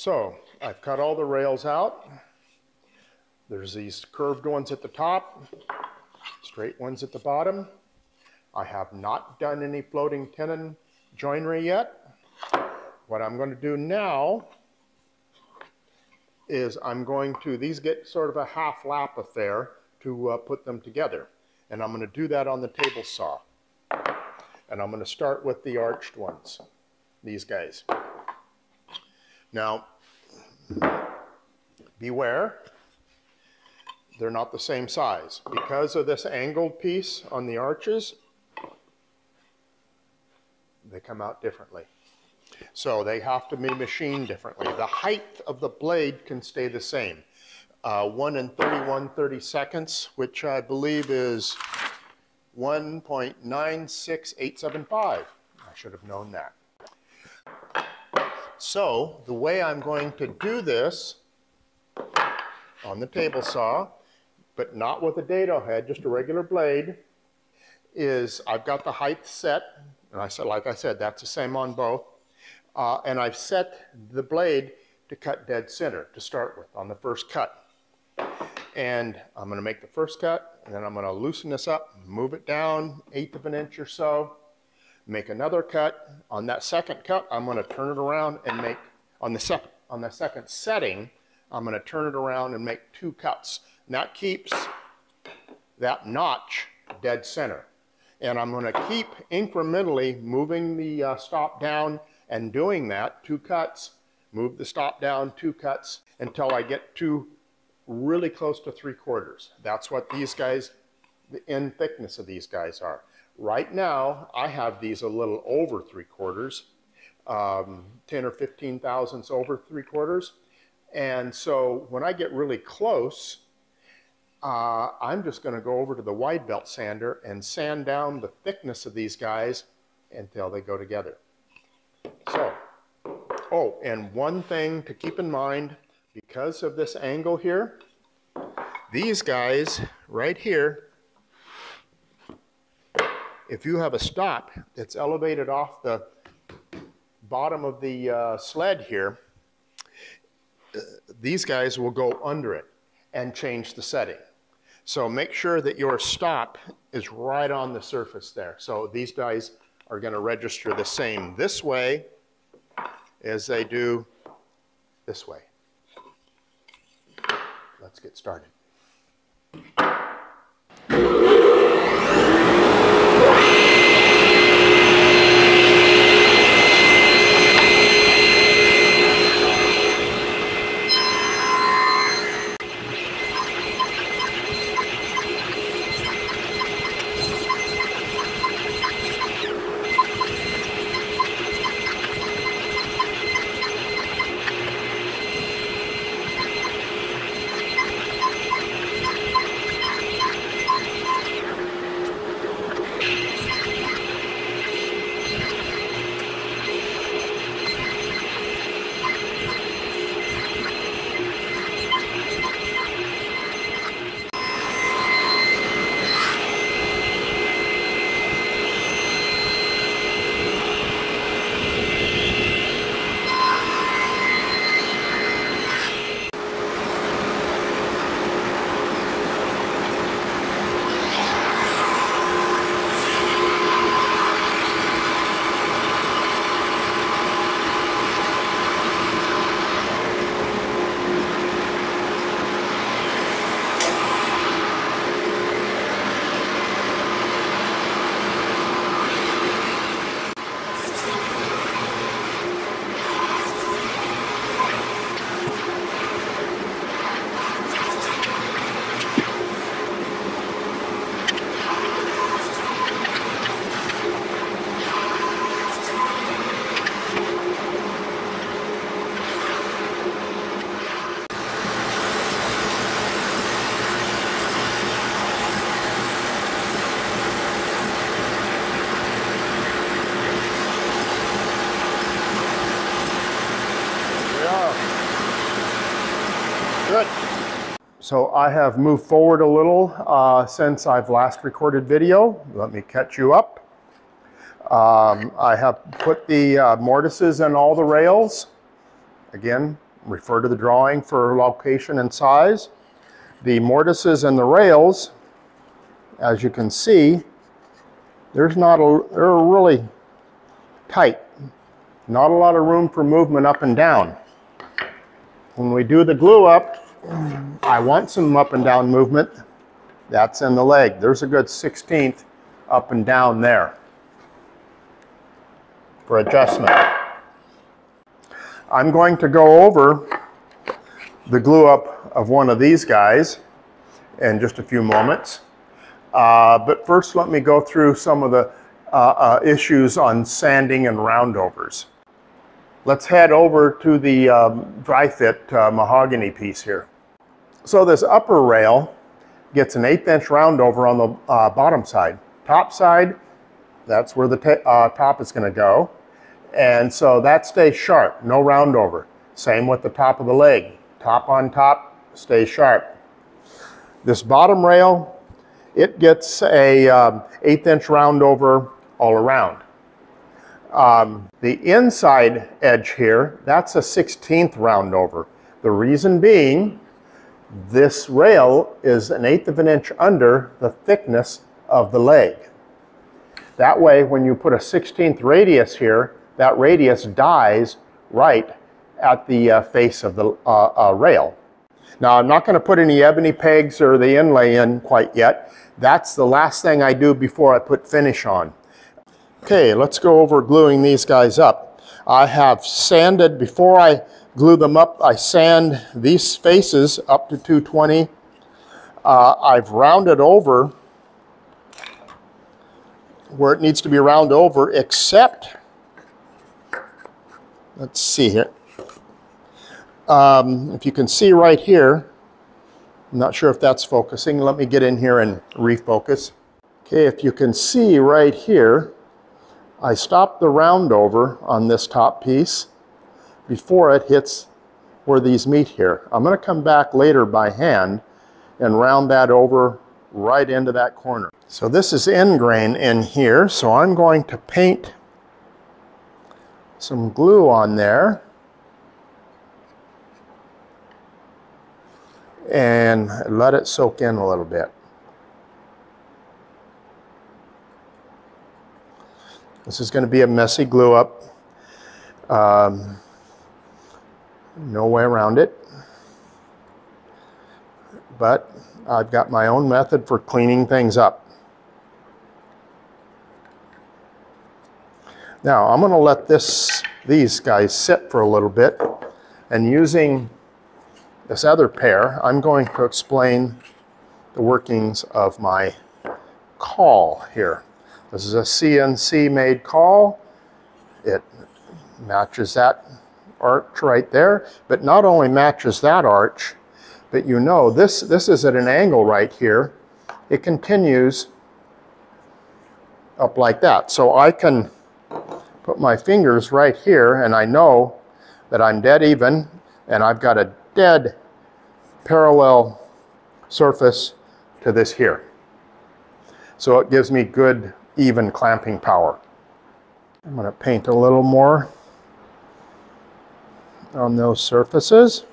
So I've cut all the rails out. There's these curved ones at the top, straight ones at the bottom. I have not done any floating tenon joinery yet. What I'm going to do now is I'm going to, these get sort of a half lap affair to put them together. And I'm going to do that on the table saw. And I'm going to start with the arched ones, these guys. Now, beware, they're not the same size. Because of this angled piece on the arches, they come out differently. So they have to be machined differently. The height of the blade can stay the same. 1 31/32, which I believe is 1.96875. I should have known that. So the way I'm going to do this on the table saw, but not with a dado head, just a regular blade, is I've got the height set, and I said, like I said, that's the same on both. And I've set the blade to cut dead center to start with on the first cut. And I'm going to make the first cut, and then I'm going to loosen this up, move it down 1/8 of an inch or so, make another cut. On that second cut, I'm going to turn it around and make, on the second setting, I'm going to turn it around and make 2 cuts. And that keeps that notch dead center. And I'm going to keep incrementally moving the stop down and doing that, 2 cuts, move the stop down, 2 cuts, until I get to really close to 3/4. That's what these guys, the end thickness of these guys are. Right now, I have these a little over 3/4, 10 or 15 thousandths over 3/4. And so when I get really close, I'm just going to go over to the wide belt sander and sand down the thickness of these guys until they go together. So, oh, and one thing to keep in mind, because of this angle here, these guys right here, if you have a stop that's elevated off the bottom of the sled here, these guys will go under it and change the setting. So make sure that your stop is right on the surface there. So these guys are going to register the same this way as they do this way. Let's get started. Good. So I have moved forward a little since I've last recorded video. Let me catch you up. I have put the mortises in all the rails. Again, refer to the drawing for location and size. The mortises and the rails, as you can see, they're really tight. Not a lot of room for movement up and down. When we do the glue up, I want some up and down movement. That's in the leg. There's a good 1/16 up and down there for adjustment. I'm going to go over the glue up of one of these guys in just a few moments. But first let me go through some of the issues on sanding and roundovers. Let's head over to the dry fit mahogany piece here. So this upper rail gets an 1/8 inch roundover on the bottom side. Top side, that's where the top is going to go. And so that stays sharp, no roundover. Same with the top of the leg. Top on top, stays sharp. This bottom rail, it gets a 1/8 inch roundover all around. The inside edge here, that's a 1/16 roundover. The reason being, this rail is an 1/8 of an inch under the thickness of the leg. That way, when you put a 1/16 radius here, that radius dies right at the face of the rail. Now, I'm not going to put any ebony pegs or the inlay in quite yet. That's the last thing I do before I put finish on. Okay, let's go over gluing these guys up. I have sanded, before I glue them up, I sand these faces up to 220. I've rounded over where it needs to be round over, except, let's see here. If you can see right here, I'm not sure if that's focusing. Let me get in here and refocus. Okay, if you can see right here, I stopped the roundover on this top piece before it hits where these meet here. I'm going to come back later by hand and round that over right into that corner. So this is end grain in here, so I'm going to paint some glue on there and let it soak in a little bit. This is going to be a messy glue up. No way around it. But I've got my own method for cleaning things up. Now I'm going to let these guys sit for a little bit, and using this other pair, I'm going to explain the workings of my caul here. This is a CNC made caul. It matches that arch right there, but not only matches that arch, but you know this is at an angle right here. It continues up like that. So I can put my fingers right here and I know that I'm dead even and I've got a dead parallel surface to this here. So it gives me good even clamping power. I'm going to paint a little more on those surfaces.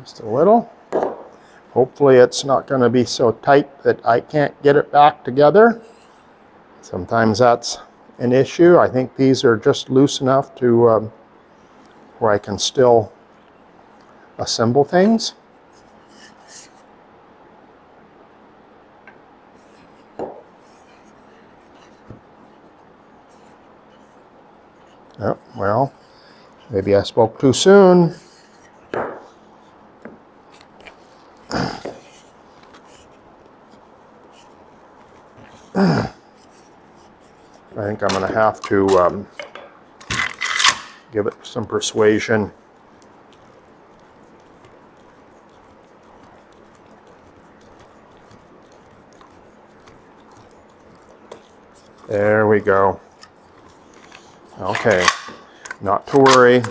Just a little. Hopefully it's not going to be so tight that I can't get it back together. Sometimes that's an issue. I think these are just loose enough to where I can still assemble things. Oh, well, maybe I spoke too soon. I think I'm going to have to give it some persuasion. There we go. Okay, not to worry.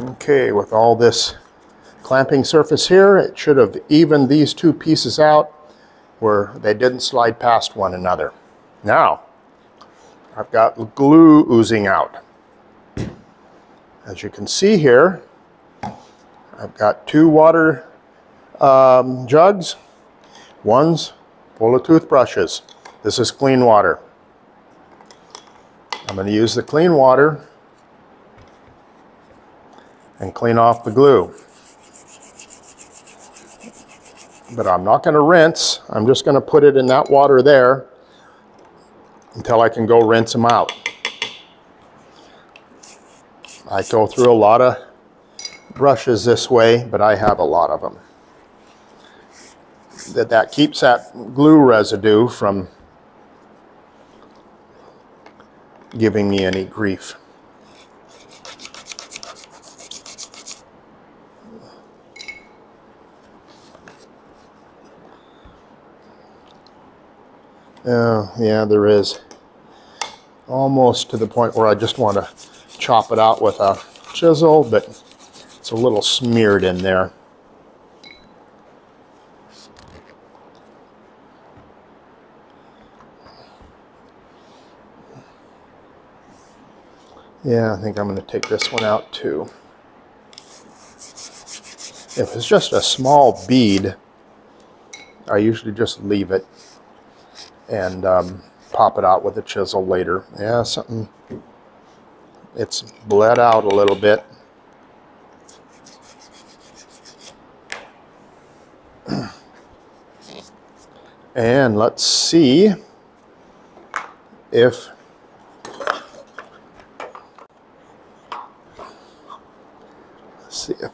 Okay, with all this clamping surface here, it should have evened these two pieces out where they didn't slide past one another. Now, I've got glue oozing out. As you can see here, I've got two water jugs. One's full of toothbrushes. This is clean water. I'm going to use the clean water and clean off the glue. But I'm not going to rinse. I'm just going to put it in that water there until I can go rinse them out. I go through a lot of brushes this way, but I have a lot of them. That keeps that glue residue from giving me any grief. Yeah, there is. Almost to the point where I just want to chop it out with a chisel, but it's a little smeared in there. Yeah, I think I'm going to take this one out too. If it's just a small bead, I usually just leave it and pop it out with a chisel later. Yeah, something, it's bled out a little bit. And let's see if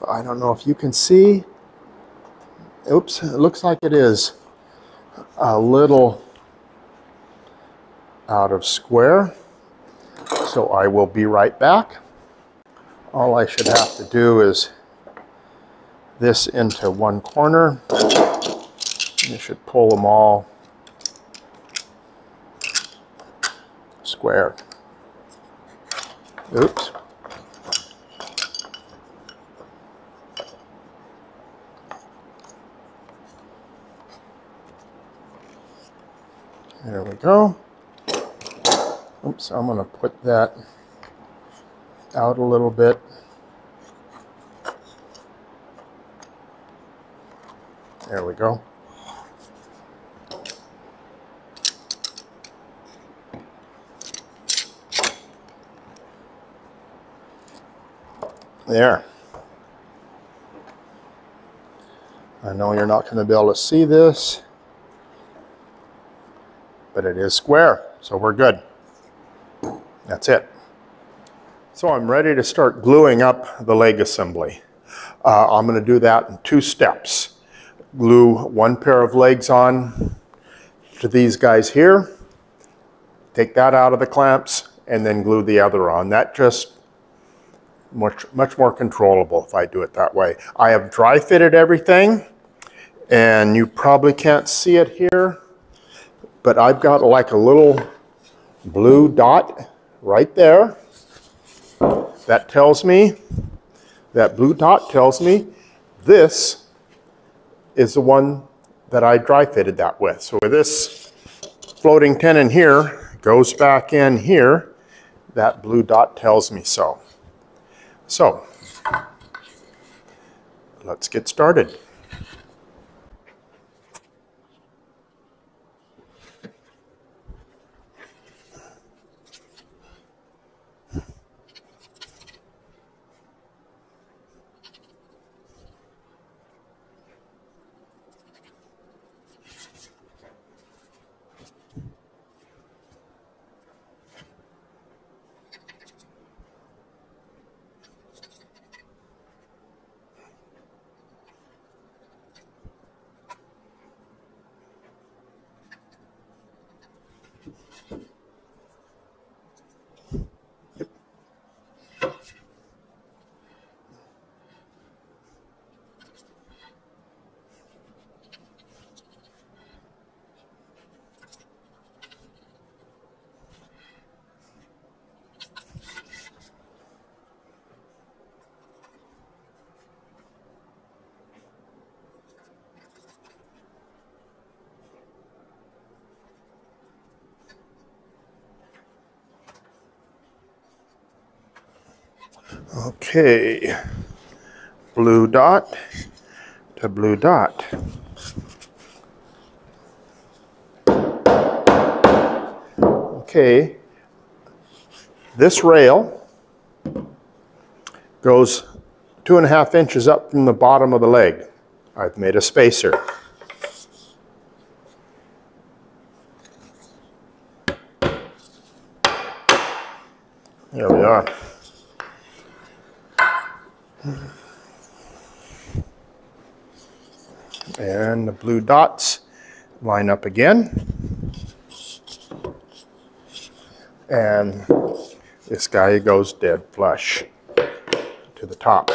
I don't know if you can see. Oops, it looks like it is a little out of square. So I will be right back. All I should have to do is this into one corner. You should pull them all square. Oops. There we go. Oops, I'm going to put that out a little bit. There we go. There. I know you're not going to be able to see this, but it is square, so we're good. That's it. So I'm ready to start gluing up the leg assembly. I'm going to do that in 2 steps. Glue one pair of legs on to these guys here, take that out of the clamps, and then glue the other on. That just much more controllable if I do it that way. I have dry fitted everything, and you probably can't see it here, but I've got like a little blue dot right there. That tells me, that blue dot tells me this is the one that I dry fitted that with. So this floating tenon here goes back in here. That blue dot tells me so. So let's get started. Okay, blue dot to blue dot. Okay, this rail goes 2.5 inches up from the bottom of the leg. I've made a spacer. There we are. And the blue dots line up again. And this guy goes dead flush to the top.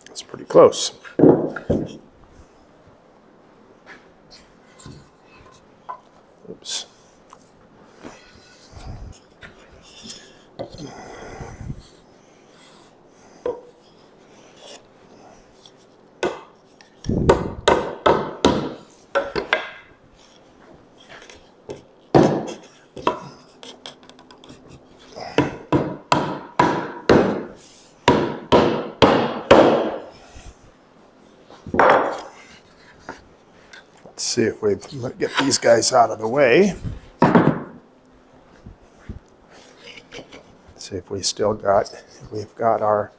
It's pretty close. Oops. Let's see if we get these guys out of the way. See if we still got, we've got our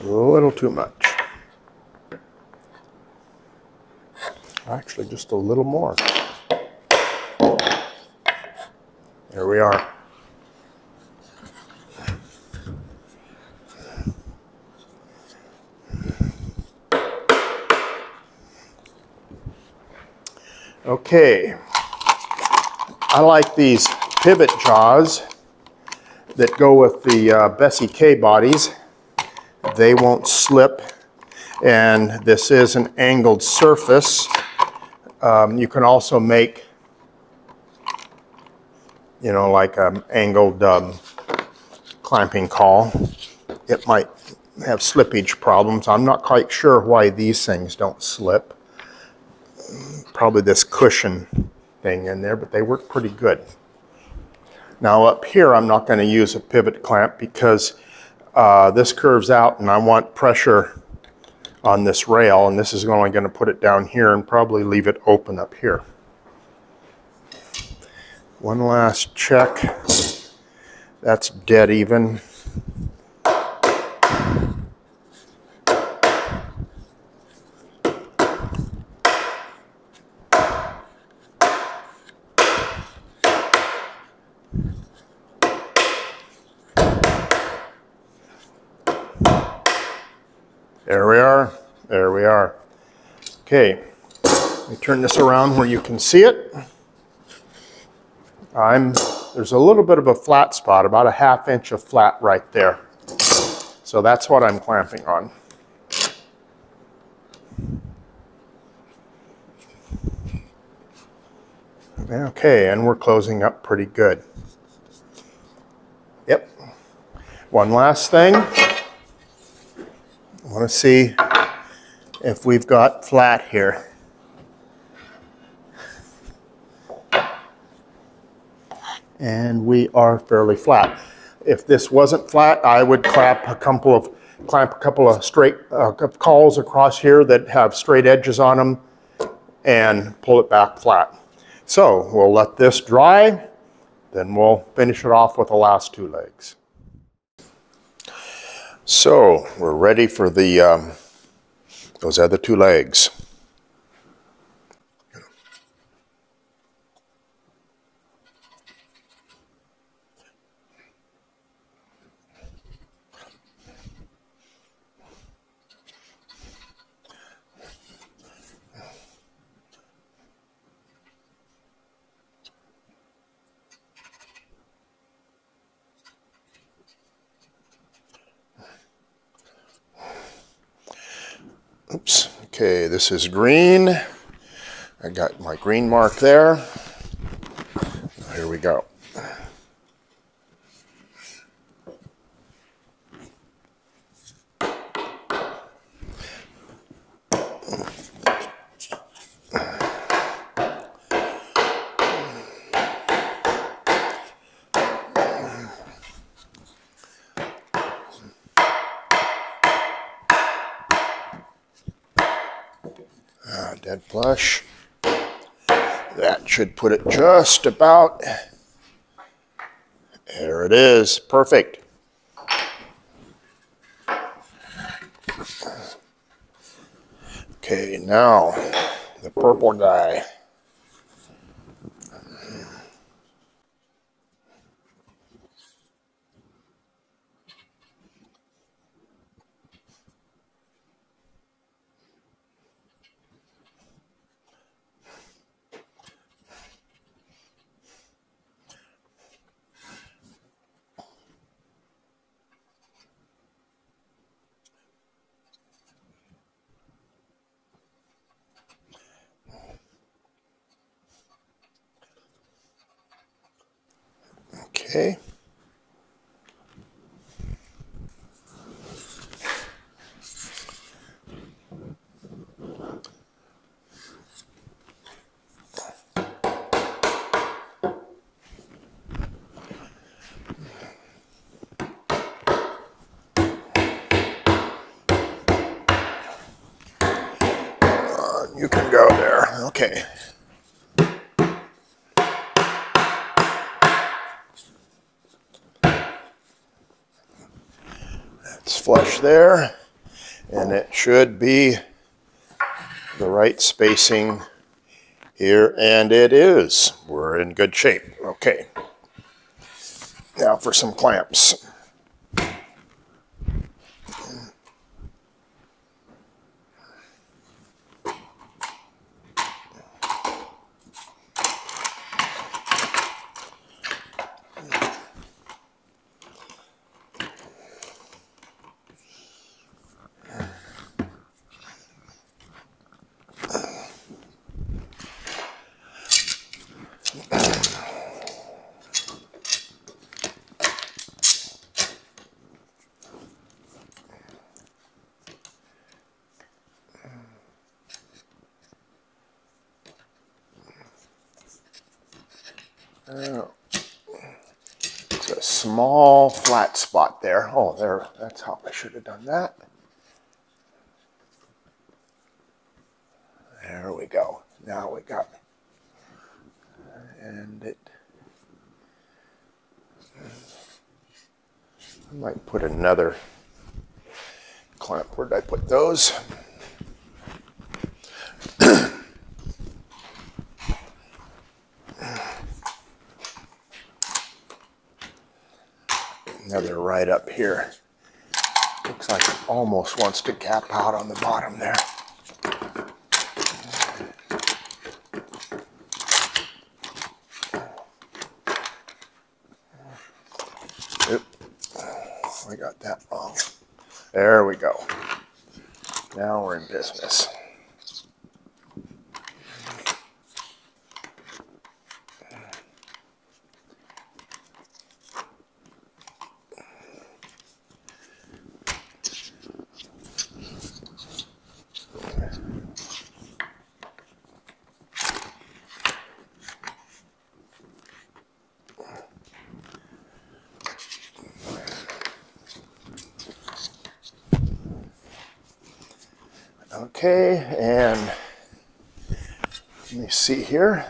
a little too much. Actually, just a little more. There we are. Okay, I like these pivot jaws that go with the Bessie K bodies. They won't slip, and this is an angled surface. You can also make, you know, like an angled clamping caul. It might have slippage problems. I'm not quite sure why these things don't slip. Probably this cushion thing in there, but they work pretty good. Now up here, I'm not going to use a pivot clamp because this curves out and I want pressure on this rail, and this is only going to put it down here and probably leave it open up here. One last check. That's dead even. There we are. There we are. Okay, let me turn this around where you can see it. There's a little bit of a flat spot, about a 1/2 inch of flat right there. So that's what I'm clamping on. Okay, and we're closing up pretty good. Yep. One last thing. I want to see if we've got flat here. And we are fairly flat. If this wasn't flat, I would clamp a couple of straight cauls across here that have straight edges on them and pull it back flat. So we'll let this dry, then we'll finish it off with the last 2 legs. So we're ready for the those other 2 legs. Oops. Okay, this is green. I got my green mark there. Here we go. Dead flush. That should put it just about. There it is. Perfect. Okay, now the purple dye. Okay. You can go there. Okay. That's flush there, and it should be the right spacing here, and it is. We're in good shape. Okay. Now for some clamps. It's a small flat spot there. Oh, there. That's how I should have done that. There we go. Now we got it. And it. I might put another clamp. Where did I put those? Now they're right up here. Looks like it almost wants to gap out on the bottom there. Oop. I got that wrong. There we go. Now we're in business. Okay, and let me see here.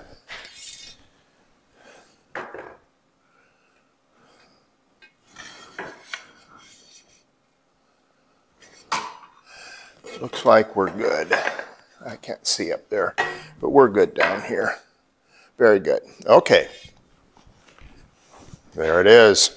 Looks like we're good. I can't see up there, but we're good down here. Very good. Okay. There it is.